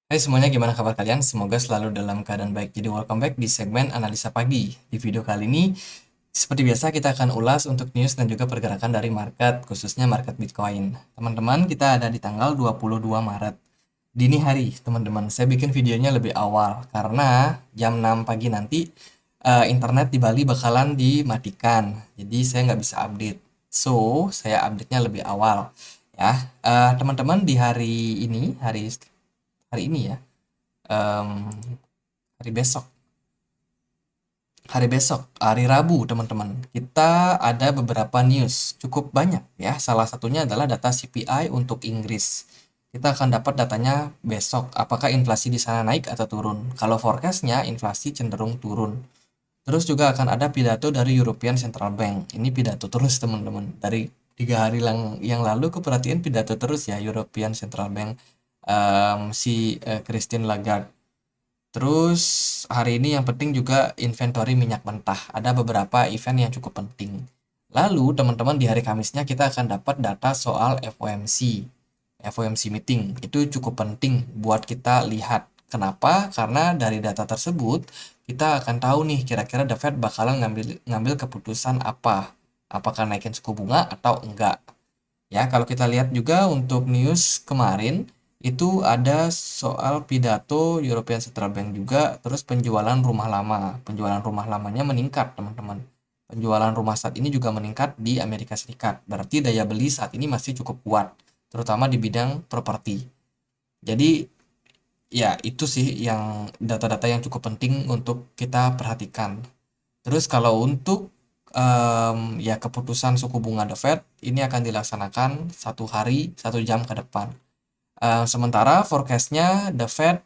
Hai semuanya, gimana kabar kalian? Semoga selalu dalam keadaan baik. Jadi welcome back di segmen Analisa Pagi. Di video kali ini, seperti biasa kita akan ulas untuk news dan juga pergerakan dari market, khususnya market Bitcoin. Teman-teman, kita ada di tanggal 22 Maret. Dini hari, teman-teman. Saya bikin videonya lebih awal, karena jam 6 pagi nanti, internet di Bali bakalan dimatikan. Jadi saya nggak bisa update. So, saya update-nya lebih awal. Ya, teman-teman di hari ini ya, em, hari besok. Hari besok, hari Rabu, teman-teman. Kita ada beberapa news, cukup banyak ya. Salah satunya adalah data CPI untuk Inggris. Kita akan dapat datanya besok. Apakah inflasi di sana naik atau turun? Kalau forecastnya, inflasi cenderung turun. Terus juga akan ada pidato dari European Central Bank. Ini pidato terus, teman-teman. Dari 3 hari yang lalu, keperhatian pidato terus ya, European Central Bank. Si Christine Lagarde. Terus hari ini yang penting juga inventory minyak mentah. Ada beberapa event yang cukup penting. Lalu teman-teman di hari Kamisnya kita akan dapat data soal FOMC. FOMC meeting itu cukup penting buat kita lihat. Kenapa? Karena dari data tersebut kita akan tahu nih kira-kira The Fed bakalan ngambil keputusan apa. Apakah naikin suku bunga atau enggak. Ya, kalau kita lihat juga untuk news kemarin, itu ada soal pidato European Central Bank juga, terus penjualan rumah lama. Penjualan rumah lamanya meningkat, teman-teman. Penjualan rumah saat ini juga meningkat di Amerika Serikat. Berarti daya beli saat ini masih cukup kuat, terutama di bidang properti. Jadi, ya itu sih yang data-data yang cukup penting untuk kita perhatikan. Terus kalau untuk ya keputusan suku bunga The Fed ini akan dilaksanakan 1 hari 1 jam ke depan. Sementara forecastnya The Fed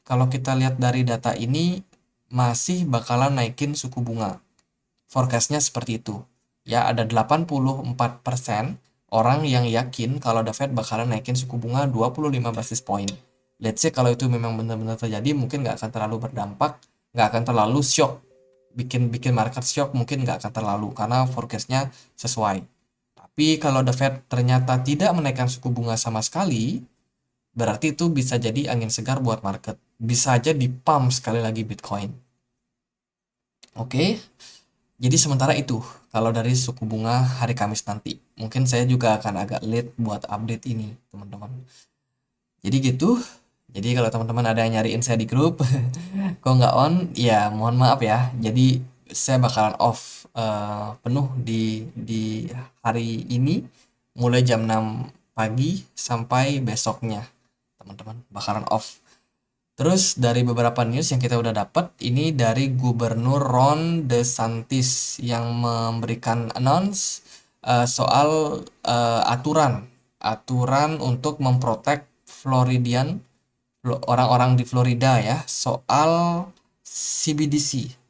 kalau kita lihat dari data ini masih bakalan naikin suku bunga. Forecastnya seperti itu. Ya, ada 84% orang yang yakin kalau The Fed bakalan naikin suku bunga 25 basis point. Let's say kalau itu memang benar-benar terjadi, mungkin nggak akan terlalu berdampak, nggak akan terlalu shock. Bikin market shock mungkin nggak akan terlalu, karena forecastnya sesuai. Tapi kalau The Fed ternyata tidak menaikkan suku bunga sama sekali, berarti itu bisa jadi angin segar buat market. Bisa aja di-pump sekali lagi Bitcoin. Oke, jadi sementara itu, kalau dari suku bunga hari Kamis nanti, mungkin saya juga akan agak late buat update ini, teman-teman. Jadi gitu. Jadi kalau teman-teman ada yang nyariin saya di grup, kok nggak on, ya mohon maaf ya. Jadi saya bakalan off penuh di hari ini, mulai jam 6 pagi sampai besoknya, teman-teman. Bakalan off. Terus dari beberapa news yang kita udah dapat, ini dari Gubernur Ron DeSantis yang memberikan announce soal aturan aturan untuk memprotek Floridian, orang-orang di Florida ya, soal CBDC.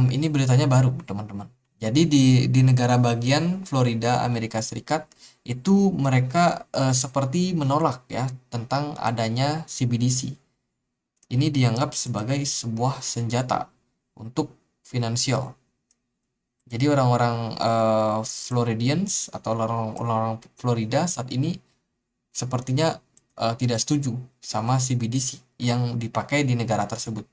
Ini beritanya baru, teman-teman. Jadi di negara bagian Florida, Amerika Serikat, itu mereka seperti menolak ya tentang adanya CBDC. Ini dianggap sebagai sebuah senjata untuk finansial. Jadi orang-orang Floridians atau orang-orang Florida saat ini sepertinya tidak setuju sama CBDC yang dipakai di negara tersebut.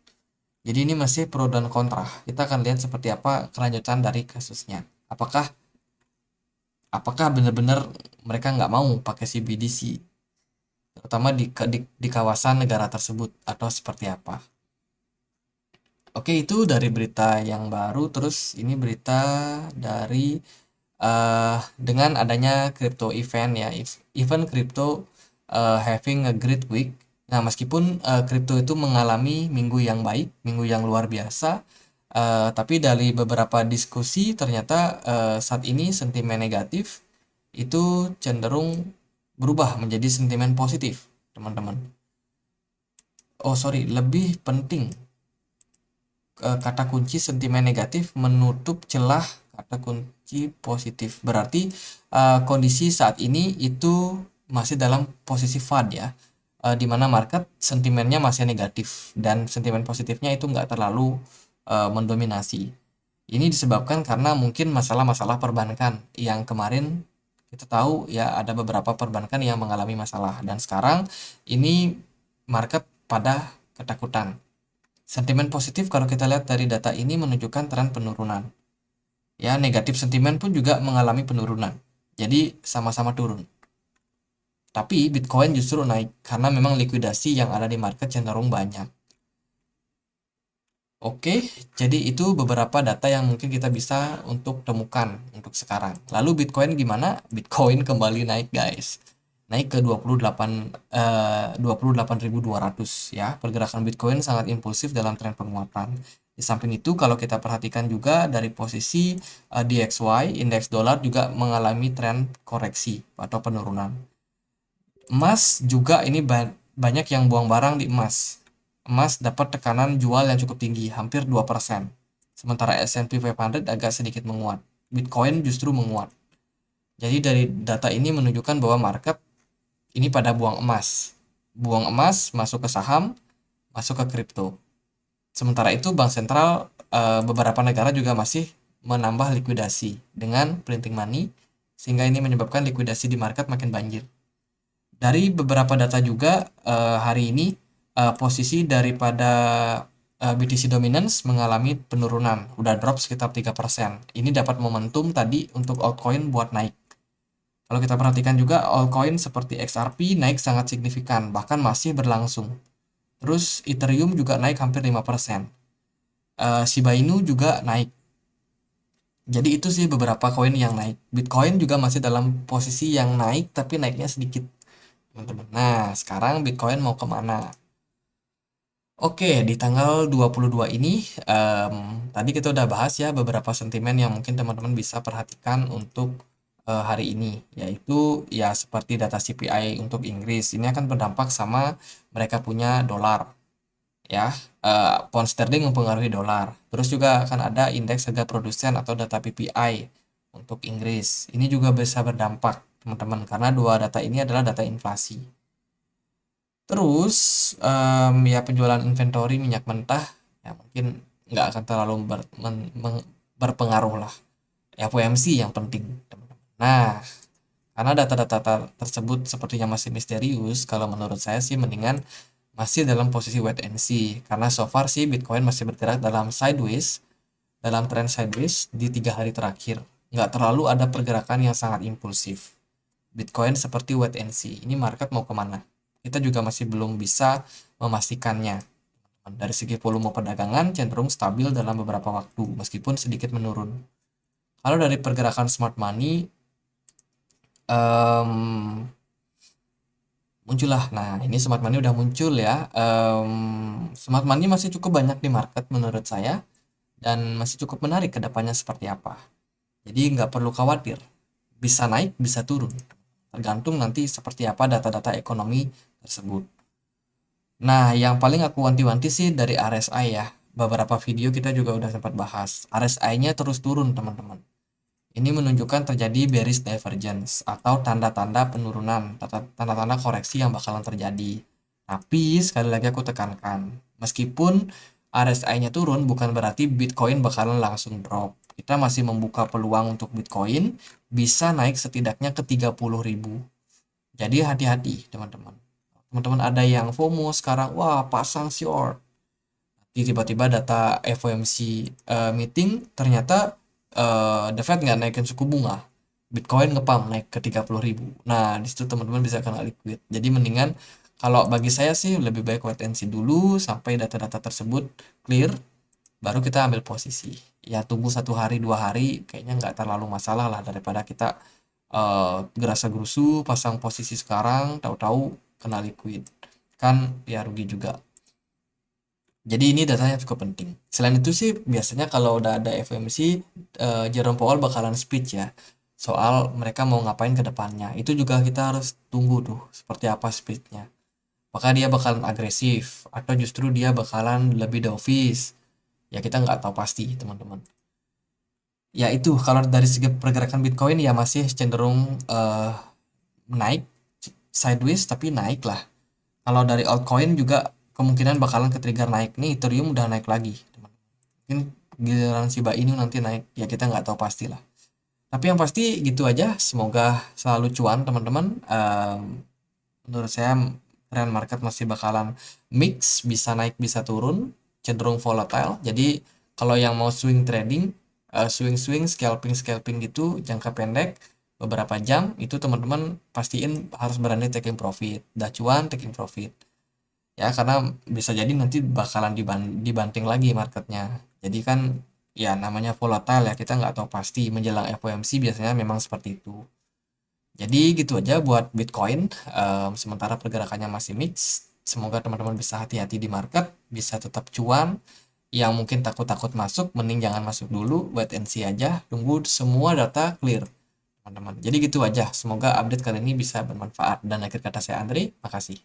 Jadi ini masih pro dan kontra. Kita akan lihat seperti apa kelanjutan dari kasusnya. Apakah apakah benar-benar mereka nggak mau pakai CBDC, terutama di kawasan negara tersebut, atau seperti apa? Oke, itu dari berita yang baru. Terus ini berita dari dengan adanya crypto event ya, event crypto having a great week. Nah, meskipun crypto itu mengalami minggu yang baik, minggu yang luar biasa, tapi dari beberapa diskusi ternyata saat ini sentimen negatif itu cenderung berubah menjadi sentimen positif, teman-teman. Oh, sorry, lebih penting kata kunci sentimen negatif menutup celah kata kunci positif. Berarti kondisi saat ini itu masih dalam posisi FUD ya, di mana market sentimennya masih negatif dan sentimen positifnya itu nggak terlalu mendominasi. Ini disebabkan karena mungkin masalah-masalah perbankan yang kemarin kita tahu ya, ada beberapa perbankan yang mengalami masalah, dan sekarang ini market pada ketakutan. Sentimen positif kalau kita lihat dari data ini menunjukkan tren penurunan. Ya, negatif sentimen pun juga mengalami penurunan. Jadi sama-sama turun. Tapi Bitcoin justru naik karena memang likuidasi yang ada di market cenderung banyak. Oke, jadi itu beberapa data yang mungkin kita bisa untuk temukan untuk sekarang. Lalu Bitcoin gimana? Bitcoin kembali naik, guys. Naik ke 28.200 ya. Pergerakan Bitcoin sangat impulsif dalam tren penguatan. Di samping itu kalau kita perhatikan juga dari posisi DXY, indeks dolar juga mengalami tren koreksi atau penurunan. Emas juga ini banyak yang buang barang di emas. Emas dapat tekanan jual yang cukup tinggi, hampir 2%. Sementara S&P 500 agak sedikit menguat. Bitcoin justru menguat. Jadi dari data ini menunjukkan bahwa market ini pada buang emas. Buang emas masuk ke saham, masuk ke kripto. Sementara itu bank sentral beberapa negara juga masih menambah likuidasi dengan printing money, sehingga ini menyebabkan likuidasi di market makin banjir. Dari beberapa data juga hari ini posisi daripada BTC Dominance mengalami penurunan, udah drop sekitar 3%. Ini dapat momentum tadi untuk altcoin buat naik. Kalau kita perhatikan juga altcoin seperti XRP naik sangat signifikan, bahkan masih berlangsung. Terus Ethereum juga naik hampir 5%. Shiba Inu juga naik. Jadi itu sih beberapa koin yang naik. Bitcoin juga masih dalam posisi yang naik, tapi naiknya sedikit, teman-teman. Nah, sekarang Bitcoin mau kemana? Oke, di tanggal 22 ini, tadi kita udah bahas ya beberapa sentimen yang mungkin teman-teman bisa perhatikan untuk hari ini, yaitu ya seperti data CPI untuk Inggris. Ini akan berdampak sama mereka punya dolar, ya. Pound sterling mempengaruhi dolar. Terus juga akan ada indeks harga produsen atau data PPI untuk Inggris. Ini juga bisa berdampak, teman-teman, karena dua data ini adalah data inflasi. Terus ya penjualan inventory minyak mentah ya mungkin nggak akan terlalu berpengaruh lah. FOMC yang penting, teman-teman. Nah, karena data-data tersebut sepertinya masih misterius, kalau menurut saya sih mendingan masih dalam posisi wait and see. Karena so far sih Bitcoin masih bergerak dalam sideways, dalam trend sideways di 3 hari terakhir. Nggak terlalu ada pergerakan yang sangat impulsif. Bitcoin seperti wait and see. Ini market mau kemana? Kita juga masih belum bisa memastikannya. Dari segi volume perdagangan cenderung stabil dalam beberapa waktu, meskipun sedikit menurun. Kalau dari pergerakan smart money, muncullah. Nah, ini smart money udah muncul ya. Smart money masih cukup banyak di market menurut saya, dan masih cukup menarik ke depannya seperti apa. Jadi nggak perlu khawatir, bisa naik, bisa turun. Tergantung nanti seperti apa data-data ekonomi tersebut. Nah, yang paling aku wanti-wanti sih dari RSI ya. Beberapa video kita juga udah sempat bahas. RSI-nya terus turun, teman-teman. Ini menunjukkan terjadi bearish divergence atau tanda-tanda penurunan, tanda-tanda koreksi yang bakalan terjadi. Tapi sekali lagi aku tekankan, meskipun RSI-nya turun bukan berarti Bitcoin bakalan langsung drop. Kita masih membuka peluang untuk Bitcoin bisa naik setidaknya ke 30.000. Jadi hati-hati, teman-teman. Teman-teman ada yang FOMO sekarang, wah pasang short. Tiba-tiba data FOMC meeting ternyata The Fed nggak naikin suku bunga, Bitcoin ngepam naik ke 30.000. Nah, di situ teman-teman bisa kena liquid. Jadi mendingan kalau bagi saya sih lebih baik wait and see dulu sampai data-data tersebut clear, baru kita ambil posisi. Ya tunggu 1 hari 2 hari kayaknya nggak terlalu masalah lah daripada kita gerasa gerusu pasang posisi sekarang tahu-tahu kena liquid. Kan ya rugi juga. Jadi ini datanya cukup penting. Selain itu sih biasanya kalau udah ada FOMC, Jerome Powell bakalan speech ya soal mereka mau ngapain ke depannya. Itu juga kita harus tunggu tuh seperti apa speechnya. Apakah dia bakalan agresif atau justru dia bakalan lebih dovish? Ya kita nggak tahu pasti, teman-teman. Ya itu kalau dari segi pergerakan Bitcoin ya masih cenderung naik sideways tapi naik lah. Kalau dari altcoin juga kemungkinan bakalan ke-trigger naik nih. Ethereum udah naik lagi, teman. Mungkin giliran Shiba Inu nanti naik, ya kita nggak tahu pasti lah. Tapi yang pasti gitu aja. Semoga selalu cuan, teman-teman. Menurut saya Tren market masih bakalan mix, bisa naik bisa turun, cenderung volatile. Jadi kalau yang mau swing trading, swing-swing, scalping-scalping gitu, jangka pendek, beberapa jam, itu teman-teman pastiin harus berani taking profit. Dah cuan, taking profit. Ya, karena bisa jadi nanti bakalan dibanting lagi marketnya. Jadi kan, ya namanya volatile ya, kita nggak tahu pasti menjelang FOMC biasanya memang seperti itu. Jadi gitu aja buat Bitcoin. Sementara pergerakannya masih mix. Semoga teman-teman bisa hati-hati di market, bisa tetap cuan. Yang mungkin takut-takut masuk, mending jangan masuk dulu, wait and see aja. Tunggu semua data clear, teman-teman. Jadi gitu aja. Semoga update kali ini bisa bermanfaat. Dan akhir kata saya Andre, makasih.